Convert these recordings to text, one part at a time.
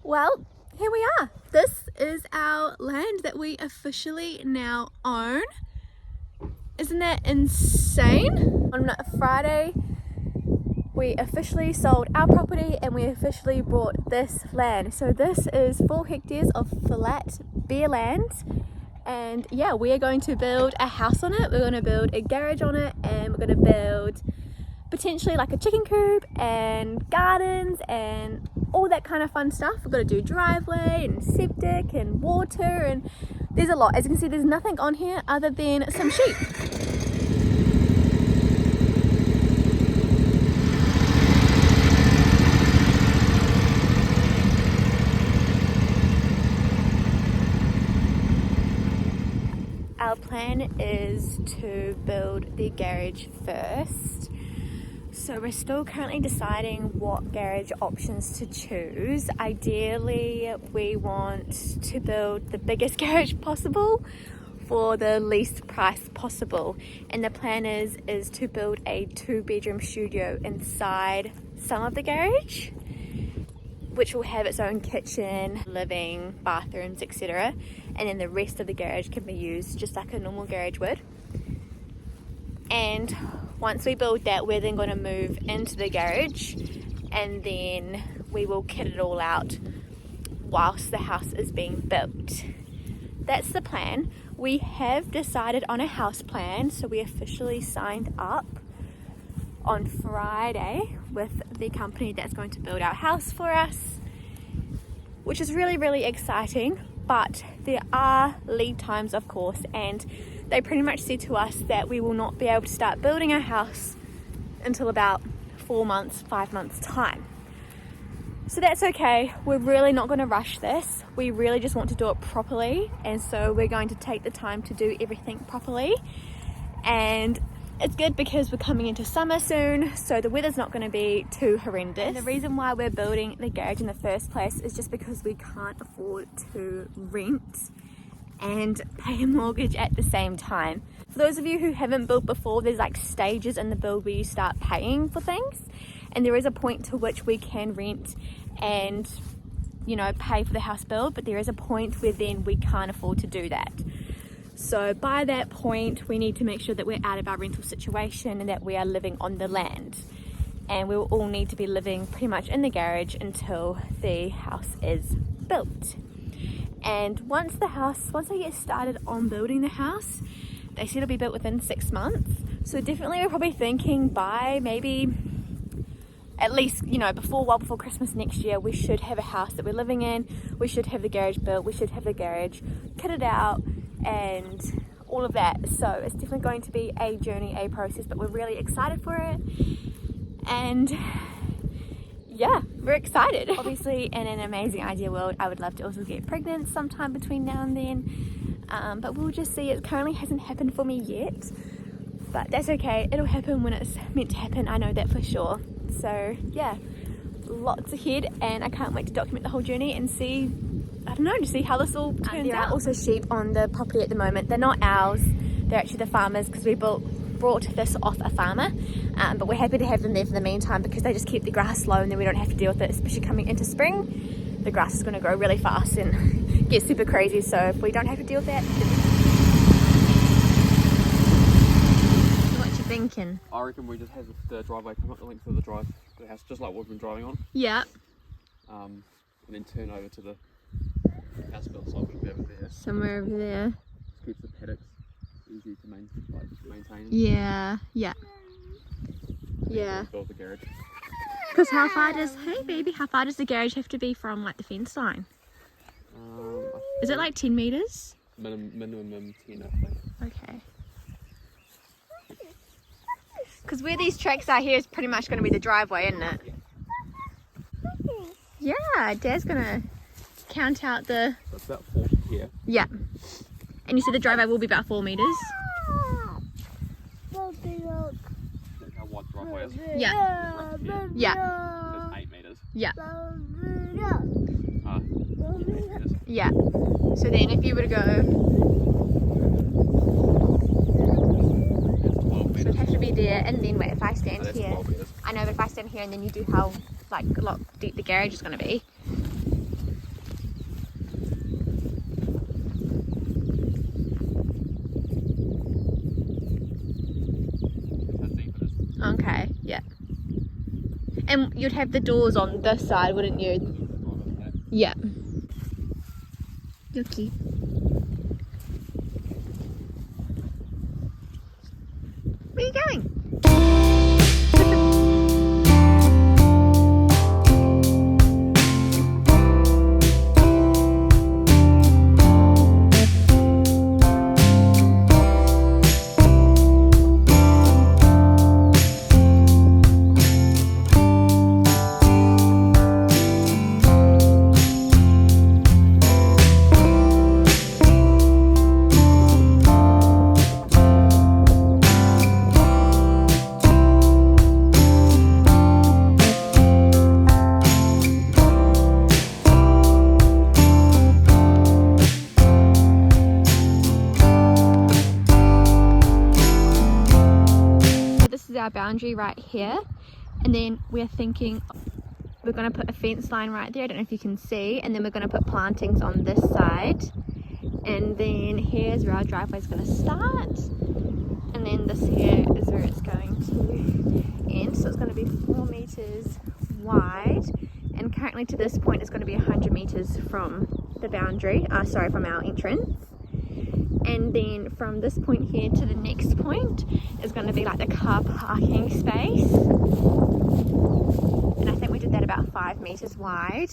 Well, here we are. This is our land that we officially now own. Isn't that insane? On Friday, we officially sold our property and we officially bought this land. So this is 4 hectares of flat bare land. And yeah, we are going to build a house on it. We're going to build a garage on it, and we're going to build potentially like a chicken coop and gardens and all that kind of fun stuff. We're going to do driveway and septic and water, and there's a lot. As you can see, there's nothing on here other than some sheep. Our plan is to build the garage first. So we're still currently deciding what garage options to choose. Ideally, we want to build the biggest garage possible for the least price possible. And the plan is to build a 2-bedroom studio inside some of the garage, which will have its own kitchen, living, bathrooms, etc. And then the rest of the garage can be used just like a normal garage would. And once we build that, we're then going to move into the garage, and then we will kit it all out whilst the house is being built. That's the plan. We have decided on a house plan, so we officially signed up on Friday with the company that's going to build our house for us, which is really, really exciting. But there are lead times, of course, and they pretty much said to us that we will not be able to start building our house until about 4 months, 5 months time. So that's okay. We're really not going to rush this. We really just want to do it properly, and so we're going to take the time to do everything properly. And it's good because we're coming into summer soon, so the weather's not going to be too horrendous. And the reason why we're building the garage in the first place is just because we can't afford to rent and pay a mortgage at the same time. For those of you who haven't built before, there's like stages in the build where you start paying for things, and there is a point to which we can rent and, you know, pay for the house build, but there is a point where then we can't afford to do that. So by that point, we need to make sure that we're out of our rental situation and that we are living on the land. And we will all need to be living pretty much in the garage until the house is built. And once they get started on building the house, they said it'll be built within 6 months. So definitely we're probably thinking by maybe at least, you know, well before Christmas next year, we should have a house that we're living in. We should have the garage built. We should have the garage kitted out and all of that. So it's definitely going to be a journey, a process, but we're really excited for it. And yeah, we're excited. Obviously, in an amazing idea world, I would love to also get pregnant sometime between now and then, but we'll just see. It currently hasn't happened for me yet, but that's okay. It'll happen when it's meant to happen. I know that for sure. So yeah, lots ahead, and I can't wait to document the whole journey and see, I don't know, to see how this all turns out. There are also sheep on the property at the moment. They're not ours, they're actually the farmers, because we brought this off a farmer, but we're happy to have them there for the meantime because they just keep the grass low and then we don't have to deal with it, especially coming into spring. The grass is going to grow really fast and get super crazy, so if we don't have to deal with that. What you thinking? I reckon we just have the driveway come up the length of the drive to the house, just like what we've been driving on. Yeah. And then turn over to the house built side, would be over there. Somewhere over there. Keeps the paddocks easy to maintain. Yeah, yeah. Yeah. Build the garage. Because how far does the garage have to be from like the fence line? Is it like 10 meters? Minimum 10, I think. Okay. Because where these tracks are here is pretty much going to be the driveway, isn't it? Yeah, Dad's going to count out the... So it's about 40 here. Yeah. And you said the driveway will be about 4 meters? That's how wide the driveway is. Yeah. Yeah. So it's 8 meters. Yeah. 8 meters. Yeah. So then if you were to go... So it'd have to be there, and then wait, if I stand here... I know, but if I stand here and then you do how like a lot deep the garage is going to be. And you'd have the doors on this side, wouldn't you? Yeah. Yucky. Where are you going? Our boundary right here, and then we're thinking we're going to put a fence line right there. I don't know if you can see, and then we're going to put plantings on this side, and then here's where our driveway is going to start, and then this here is where it's going to end. So it's going to be 4 meters wide, and currently to this point it's going to be 100 meters from the boundary, from our entrance. And then from this point here to the next point is going to be like the car parking space. And I think we did that about 5 meters wide.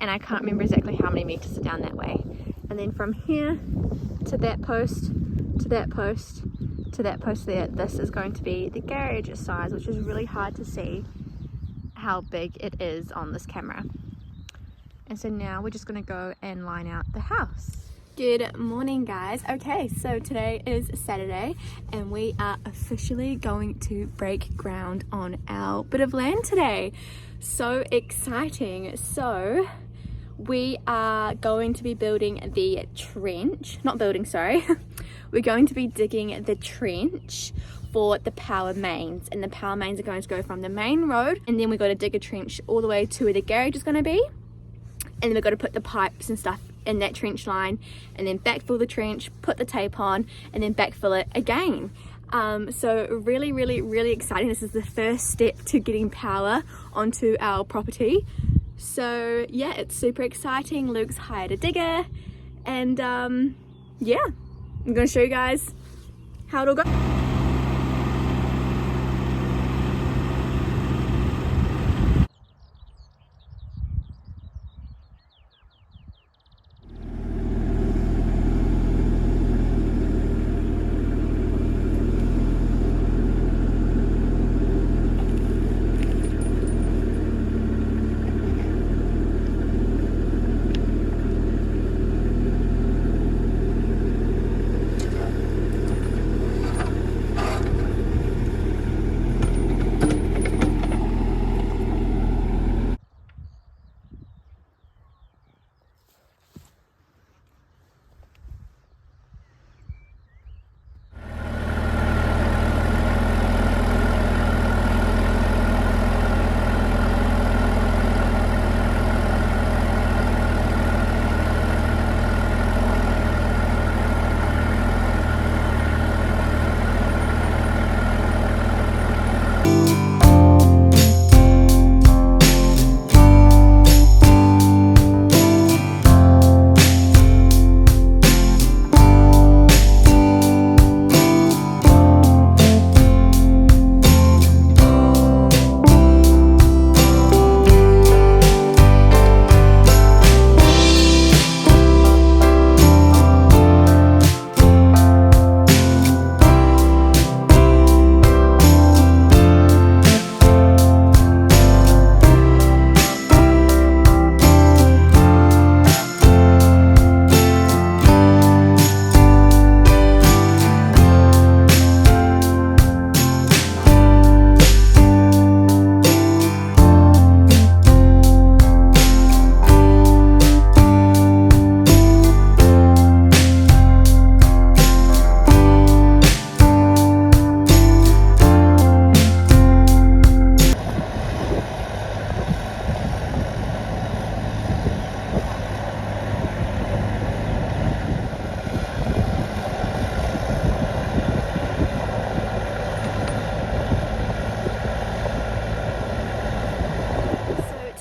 And I can't remember exactly how many meters are down that way. And then from here to that post, to that post, to that post there, this is going to be the garage size, which is really hard to see how big it is on this camera. And so now we're just going to go and line out the house. Good morning, guys. Okay, so today is Saturday and we are officially going to break ground on our bit of land today. So exciting. So we are going to be building the trench, we're going to be digging the trench for the power mains, and the power mains are going to go from the main road, and then we're going to dig a trench all the way to where the garage is going to be, and then we're going to put the pipes and stuff in that trench line, and then backfill the trench, put the tape on, and then backfill it again. So really exciting. This is the first step to getting power onto our property. So yeah, it's super exciting. Luke's hired a digger, and yeah, I'm gonna show you guys how it'll go.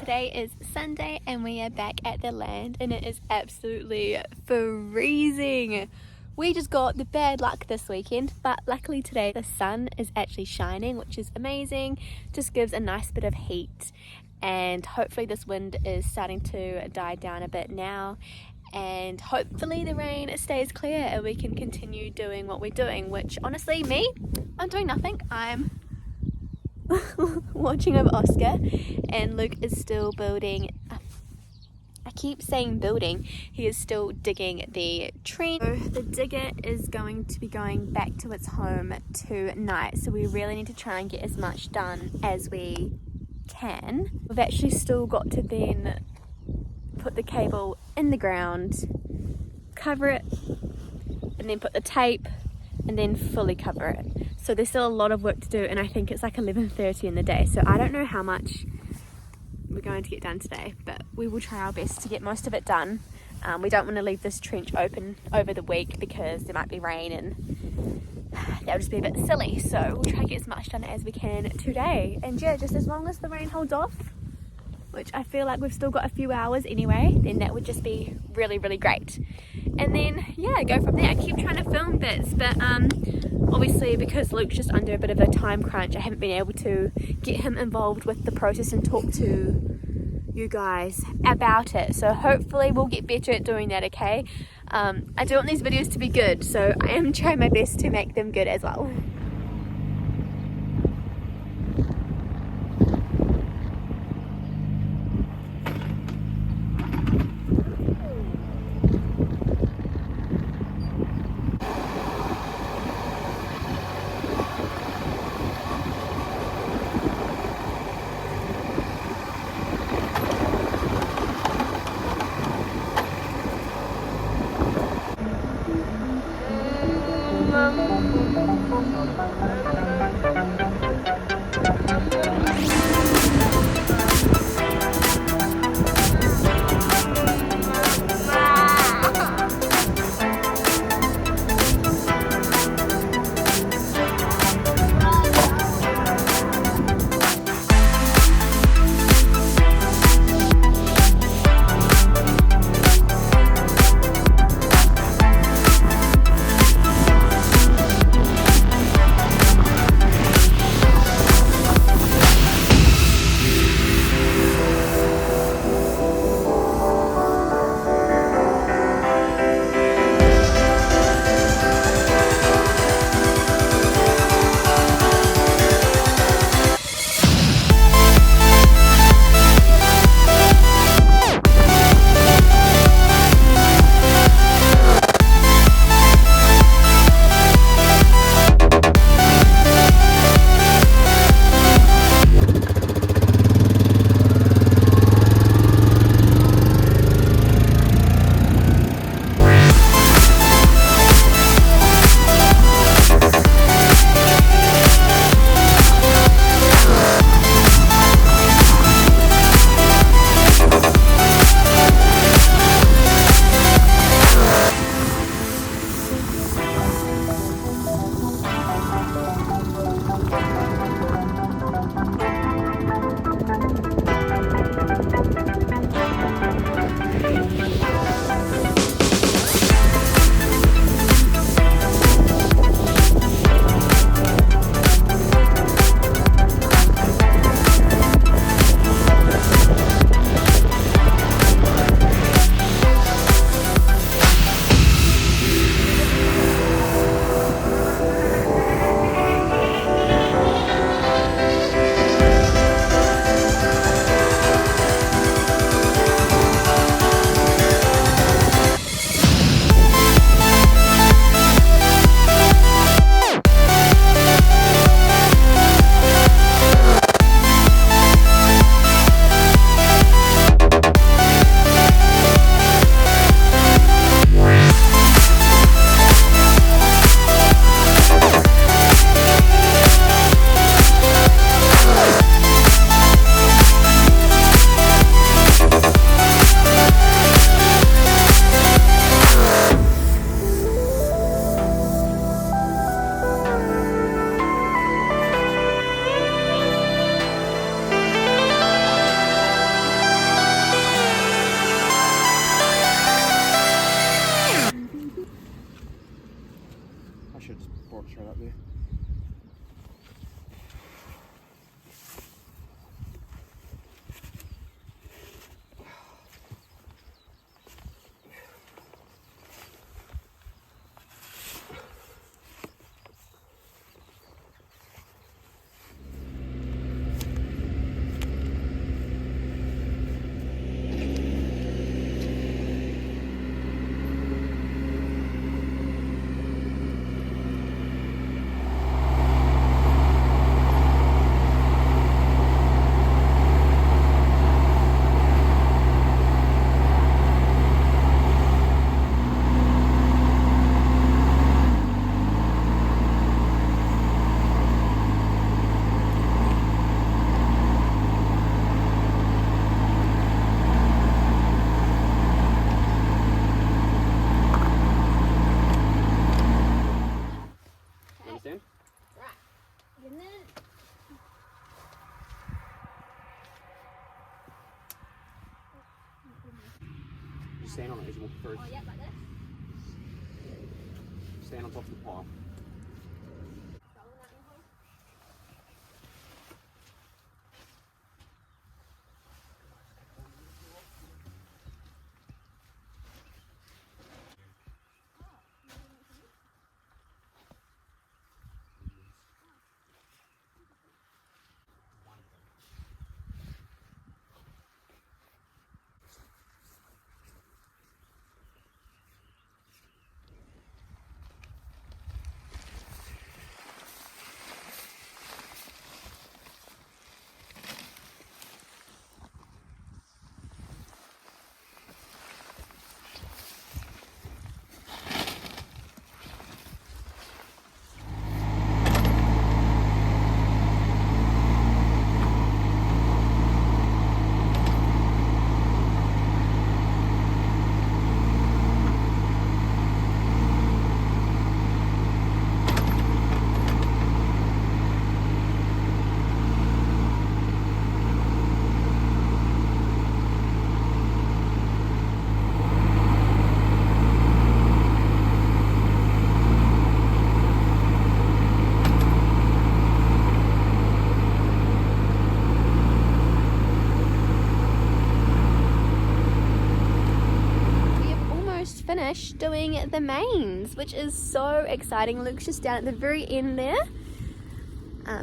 Today is Sunday and we are back at the land and it is absolutely freezing. We just got the bad luck this weekend, but luckily today the sun is actually shining, which is amazing. Just gives a nice bit of heat, and hopefully this wind is starting to die down a bit now, and hopefully the rain stays clear and we can continue doing what we're doing, which honestly, I'm doing nothing. I'm watching over Oscar, and Luke is still building. I keep saying building, he is still digging the trench. So the digger is going to be going back to its home tonight, so we really need to try and get as much done as we can. We've actually still got to then put the cable in the ground, cover it, and then put the tape, and then fully cover it. So there's still a lot of work to do, and I think it's like 11:30 in the day, so I don't know how much we're going to get done today, but we will try our best to get most of it done. We don't want to leave this trench open over the week because there might be rain and that'll just be a bit silly, so we'll try and get as much done as we can today. And yeah, just as long as the rain holds off, which I feel like we've still got a few hours anyway, then that would just be really, really great. And then yeah, go from there. I keep trying to film bits, but obviously because Luke's just under a bit of a time crunch, I haven't been able to get him involved with the process and talk to you guys about it. So hopefully we'll get better at doing that, okay? I do want these videos to be good, so I am trying my best to make them good as well. Just stand on it as you walk through. Oh, yeah, like this. Stand on top of the pile. Finished doing the mains, which is so exciting. Luke's just down at the very end there,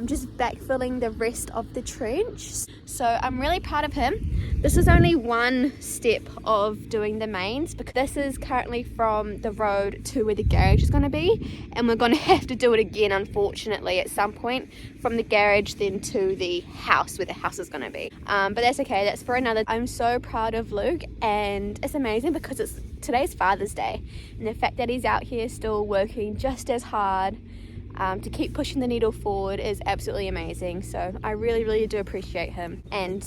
just backfilling the rest of the trench. So I'm really proud of him. This is only one step of doing the mains, because this is currently from the road to where the garage is going to be, and we're going to have to do it again, unfortunately, at some point, from the garage then to the house where the house is going to be. But that's okay, that's for another. I'm so proud of Luke, and it's amazing because today's Father's Day, and the fact that he's out here still working just as hard to keep pushing the needle forward is absolutely amazing. So I really do appreciate him. And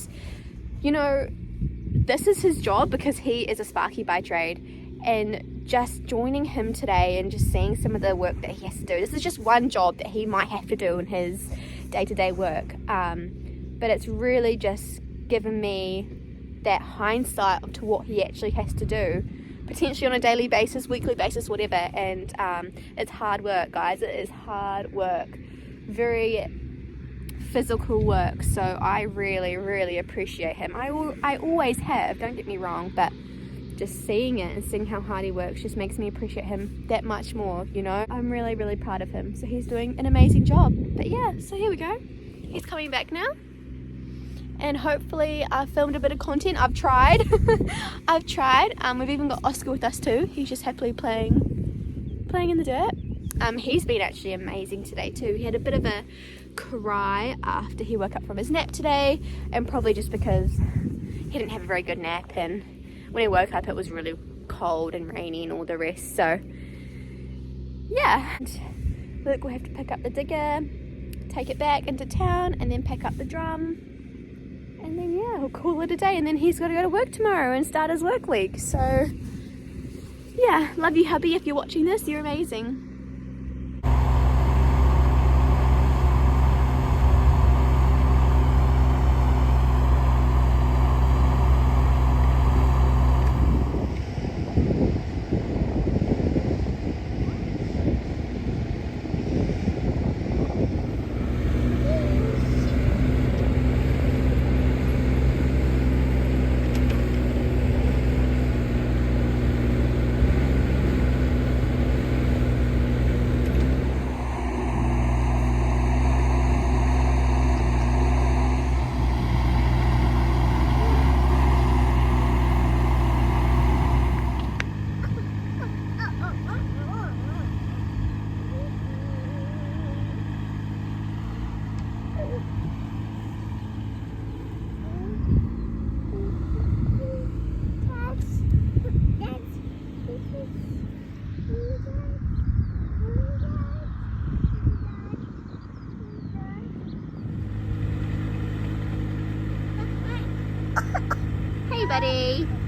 you know, this is his job because he is a Sparky by trade, and just joining him today and just seeing some of the work that he has to do, this is just one job that he might have to do in his day-to-day work, but it's really just given me that hindsight to what he actually has to do, potentially on a daily basis, weekly basis, whatever. And it's hard work, guys. It is hard work, very physical work. So I really appreciate him. I always have, don't get me wrong, but just seeing it and seeing how hard he works just makes me appreciate him that much more, you know. I'm really proud of him. So he's doing an amazing job. But yeah, so here we go. He's coming back now, and hopefully I've filmed a bit of content. I've tried. I've tried. We've even got Oscar with us too. He's just happily playing in the dirt. He's been actually amazing today too. He had a bit of a cry after he woke up from his nap today, and probably just because he didn't have a very good nap, and when he woke up it was really cold and rainy and all the rest. So yeah, Luke will have to pick up the digger, take it back into town, and then pack up the drum, and then yeah, we'll call it a day. And then he's got to go to work tomorrow and start his work week. So yeah, love you hubby, if you're watching this, you're amazing. Hey buddy.